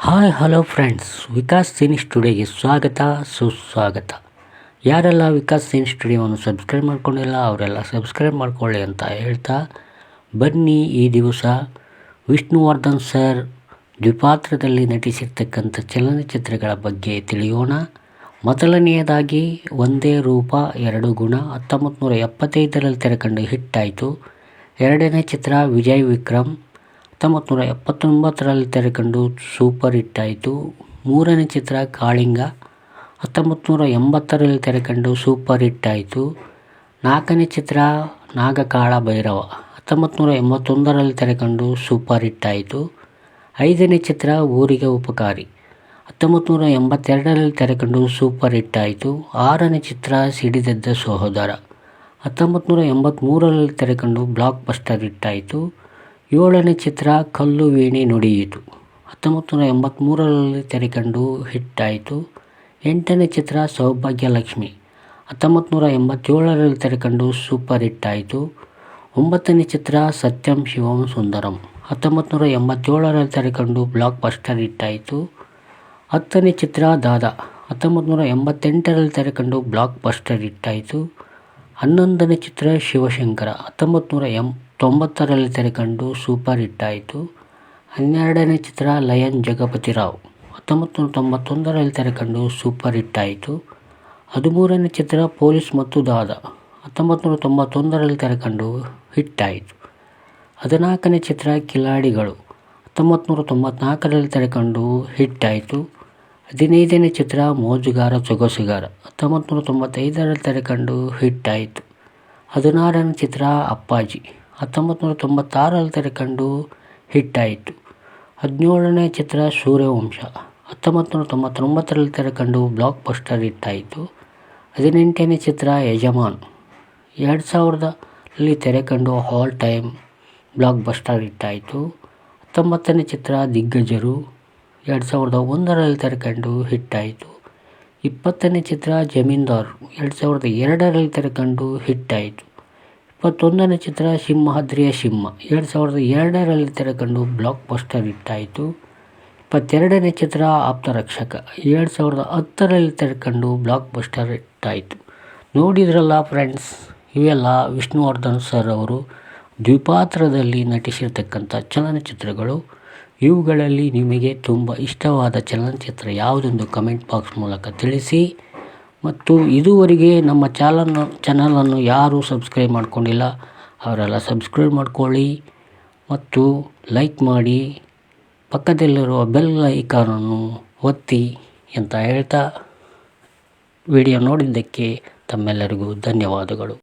Hi hello friends, Vikas cine ಸ್ಟುಡಿಯೋಗೆ ಸ್ವಾಗತ ಸುಸ್ವಾಗತ. ಯಾರೆಲ್ಲ ವಿಕಾಸ್ ಸಿನಿ ಸ್ಟುಡಿಯೋವನ್ನು ಸಬ್ಸ್ಕ್ರೈಬ್ ಮಾಡ್ಕೊಂಡಿಲ್ಲ ಅವರೆಲ್ಲ ಸಬ್ಸ್ಕ್ರೈಬ್ ಮಾಡ್ಕೊಳ್ಳಿ ಅಂತ ಹೇಳ್ತಾ, ಬನ್ನಿ ಈ ದಿವಸ ವಿಷ್ಣುವರ್ಧನ್ ಸರ್ ದ್ವಿಪಾತ್ರದಲ್ಲಿ ನಟಿಸಿರ್ತಕ್ಕಂಥ ಚಲನಚಿತ್ರಗಳ ಬಗ್ಗೆ ತಿಳಿಯೋಣ. ಮೊದಲನೆಯದಾಗಿ ಒಂದೇ ರೂಪ ಎರಡು ಗುಣ 1975ರಲ್ಲಿ ತೆರೆಕಂಡು ಹಿಟ್ಟಾಯಿತು. ಎರಡನೇ ಚಿತ್ರ ವಿಜಯ್ ವಿಕ್ರಮ್ 1979ರಲ್ಲಿ ತೆರೆಕಂಡು ಸೂಪರ್ ಹಿಟ್ಟಾಯಿತು. ಮೂರನೇ ಚಿತ್ರ ಕಾಳಿಂಗ 1980ರಲ್ಲಿ ತೆರೆಕಂಡು ಸೂಪರ್ ಹಿಟ್ಟಾಯಿತು. ನಾಲ್ಕನೇ ಚಿತ್ರ ನಾಗಕಾಳ ಭೈರವ 1981ರಲ್ಲಿ ತೆರೆಕಂಡು ಸೂಪರ್ ಹಿಟ್ಟಾಯಿತು. ಐದನೇ ಚಿತ್ರ ಊರಿಗೆ ಉಪಕಾರಿ 1982ರಲ್ಲಿ ತೆರೆಕಂಡು ಸೂಪರ್ ಹಿಟ್ಟಾಯಿತು. ಆರನೇ ಚಿತ್ರ ಸಿಡಿದೆದ್ದ ಸಹೋದರ 1983ರಲ್ಲಿ ತೆರೆಕಂಡು ಬ್ಲಾಕ್ ಬಸ್ಟರ್ ಹಿಟ್ಟಾಯಿತು. ಏಳನೇ ಚಿತ್ರ ಕಲ್ಲು ವೀಣೆ ನುಡಿಯಿತು 1983ರಲ್ಲಿ ತೆರೆಕಂಡು ಹಿಟ್ಟಾಯಿತು. ಎಂಟನೇ ಚಿತ್ರ ಸೌಭಾಗ್ಯಲಕ್ಷ್ಮಿ 1987ರಲ್ಲಿ ತೆರೆಕಂಡು ಸೂಪರ್ ಹಿಟ್ಟಾಯಿತು. ಒಂಬತ್ತನೇ ಚಿತ್ರ ಸತ್ಯಂ ಶಿವಂ ಸುಂದರಂ 1987ರಲ್ಲಿ ತೆರೆಕಂಡು ಬ್ಲಾಕ್ ಬಸ್ಟರ್ ಹಿಟ್ಟಾಯಿತು. ಹತ್ತನೇ ಚಿತ್ರ ದಾದಾ 1988ರಲ್ಲಿ ತೆರೆಕಂಡು ಬ್ಲಾಕ್ ಬಸ್ಟರ್ ಹಿಟ್ಟಾಯಿತು. 11ನೇ ಚಿತ್ರ ಶಿವಶಂಕರ 1990ರಲ್ಲಿ ತೆರೆಕಂಡು ಸೂಪರ್ ಹಿಟ್ಟಾಯಿತು. 12ನೇ ಚಿತ್ರ ಲಯನ್ ಜಗಪತಿ ರಾವ್ 1991ರಲ್ಲಿ ತೆರೆಕಂಡು ಸೂಪರ್ ಹಿಟ್ಟಾಯಿತು. 13ನೇ ಚಿತ್ರ ಪೊಲೀಸ್ ಮತ್ತು ದಾದಾ 1991ರಲ್ಲಿ ತೆರೆಕಂಡು ಹಿಟ್ಟಾಯಿತು. 14ನೇ ಚಿತ್ರ ಕಿಲಾಡಿಗಳು 1994ರಲ್ಲಿ ತೆರೆಕಂಡು ಹಿಟ್ಟಾಯಿತು. 15ನೇ ಚಿತ್ರ ಮೋಜುಗಾರ ಸೊಗಸುಗಾರ 1995ರಲ್ಲಿ ತೆರೆಕಂಡು ಹಿಟ್ಟಾಯಿತು. 16ನೇ ಚಿತ್ರ ಅಪ್ಪಾಜಿ 1996ರಲ್ಲಿ ತೆರೆಕಂಡು ಹಿಟ್ಟಾಯಿತು. 17ನೇ ಚಿತ್ರ ಸೂರ್ಯವಂಶ 1999ರಲ್ಲಿ ತೆರೆಕಂಡು ಬ್ಲಾಕ್ ಬಸ್ಟರ್ ಹಿಟ್ಟಾಯಿತು. 18ನೇ ಚಿತ್ರ ಯಜಮಾನ್ 2000ರಲ್ಲಿ ತೆರೆಕಂಡು ಆಲ್ ಟೈಮ್ ಬ್ಲಾಕ್ ಬಸ್ಟರ್ ಹಿಟ್ಟಾಯಿತು. 19ನೇ ಚಿತ್ರ ದಿಗ್ಗಜರು 2001ರಲ್ಲಿ ತೆರೆಕಂಡು ಹಿಟ್ಟಾಯಿತು. 20ನೇ ಚಿತ್ರ ಜಮೀನ್ದಾರ್ 2002ರಲ್ಲಿ ತೆರೆಕಂಡು ಹಿಟ್ಟಾಯಿತು. 21ನೇ ಚಿತ್ರ ಸಿಂಹಾದ್ರಿಯ ಸಿಂಹ 2002ರಲ್ಲಿ ತೆರೆಕಂಡು ಬ್ಲಾಕ್ ಬಸ್ಟರ್ ಹಿಟ್ಟಾಯಿತು. 22ನೇ ಚಿತ್ರ ಆಪ್ತರಕ್ಷಕ 2010ರಲ್ಲಿ ತೆರೆಕಂಡು ಬ್ಲಾಕ್ ಬಸ್ಟರ್ ಹಿಟ್ಟಾಯಿತು. ನೋಡಿದ್ರಲ್ಲ ಫ್ರೆಂಡ್ಸ್, ಇವೆಲ್ಲ ವಿಷ್ಣುವರ್ಧನ್ ಸರ್ ಅವರು ದ್ವಿಪಾತ್ರದಲ್ಲಿ ನಟಿಸಿರ್ತಕ್ಕಂಥ ಚಲನಚಿತ್ರಗಳು. ಇವುಗಳಲ್ಲಿ ನಿಮಗೆ ತುಂಬ ಇಷ್ಟವಾದ ಚಲನಚಿತ್ರ ಯಾವುದೆಂದು ಕಮೆಂಟ್ ಬಾಕ್ಸ್ ಮೂಲಕ ತಿಳಿಸಿ. ಮತ್ತು ಇದುವರೆಗೆ ನಮ್ಮ ಚಾನಲನ್ನು ಯಾರು ಸಬ್ಸ್ಕ್ರೈಬ್ ಮಾಡ್ಕೊಂಡಿಲ್ಲ ಅವರೆಲ್ಲ ಸಬ್ಸ್ಕ್ರೈಬ್ ಮಾಡ್ಕೊಳ್ಳಿ ಮತ್ತು ಲೈಕ್ ಮಾಡಿ, ಪಕ್ಕದಲ್ಲಿರುವ ಬೆಲ್ ಐಕಾನನ್ನು ಒತ್ತಿ ಅಂತ ಹೇಳ್ತಾ, ವಿಡಿಯೋ ನೋಡಿದ್ದಕ್ಕೆ ತಮ್ಮೆಲ್ಲರಿಗೂ ಧನ್ಯವಾದಗಳು.